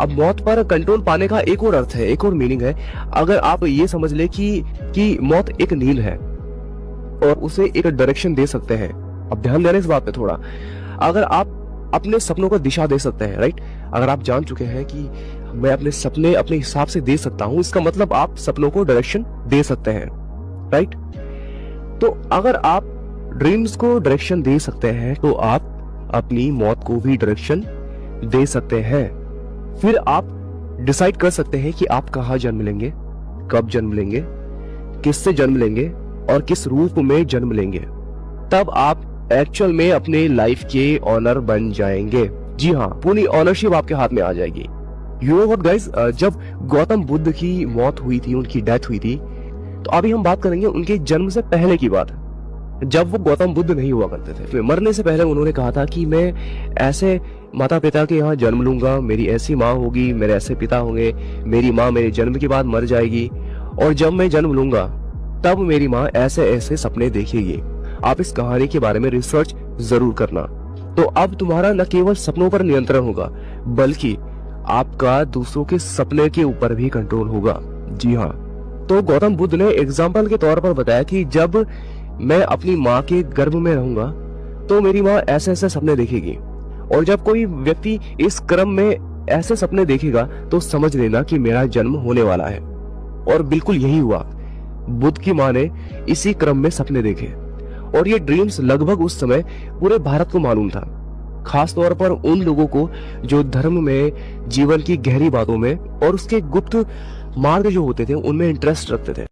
अब मौत पर कंट्रोल पाने का एक और अर्थ है, एक और मीनिंग है। अगर आप ये समझ ले कि मौत एक नील है और उसे एक डायरेक्शन दे सकते हैं। अब ध्यान देना इस बात पे थोड़ा। अगर आप अपने सपनों को दिशा दे सकते हैं, राइट, अगर आप जान चुके हैं कि मैं अपने सपने अपने हिसाब से दे सकता हूं, इसका मतलब आप सपनों को डायरेक्शन दे सकते हैं, राइट। तो अगर आप ड्रीम्स को डायरेक्शन दे सकते हैं तो आप अपनी मौत को भी डायरेक्शन दे सकते हैं। फिर आप डिसाइड कर सकते हैं कि आप कहां जन्म लेंगे, कब जन्म लेंगे, किससे जन्म लेंगे और किस रूप में जन्म लेंगे। तब आप एक्चुअल में अपने लाइफ के ऑनर बन जाएंगे। जी हाँ, पूरी ऑनरशिप आपके हाथ में आ जाएगी। यू नो व्हाट गाइस, जब गौतम बुद्ध की मौत हुई थी, उनकी डेथ हुई थी, तो अभी हम बात करेंगे उनके जन्म से पहले की बात, जब वो गौतम बुद्ध नहीं हुआ करते थे। मरने से पहले उन्होंने कहा था कि मैं ऐसे माता पिता के यहाँ जन्म लूंगा, मेरी ऐसी माँ होगी, मेरे ऐसे पिता होंगे, मेरी माँ मेरे जन्म के बाद मर जाएगी और जब मैं जन्म लूंगा तब मेरी माँ ऐसे ऐसे सपने देखेगी। आप इस कहानी के बारे में रिसर्च जरूर करना। तो अब तुम्हारा न केवल सपनों पर नियंत्रण होगा बल्कि आपका दूसरों के सपने के ऊपर भी कंट्रोल होगा। जी हाँ, तो गौतम बुद्ध ने एग्जाम्पल के तौर पर बताया कि जब मैं अपनी माँ के गर्भ में रहूंगा तो मेरी माँ ऐसे ऐसे सपने देखेगी और जब कोई व्यक्ति इस क्रम में ऐसे सपने देखेगा तो समझ लेना कि मेरा जन्म होने वाला है। और बिल्कुल यही हुआ। बुद्ध की माँ ने इसी क्रम में सपने देखे और ये ड्रीम्स लगभग उस समय पूरे भारत को मालूम था, खास तौर पर उन लोगों को जो धर्म में, जीवन की गहरी बातों में और उसके गुप्त मार्ग जो होते थे उनमें इंटरेस्ट रखते थे।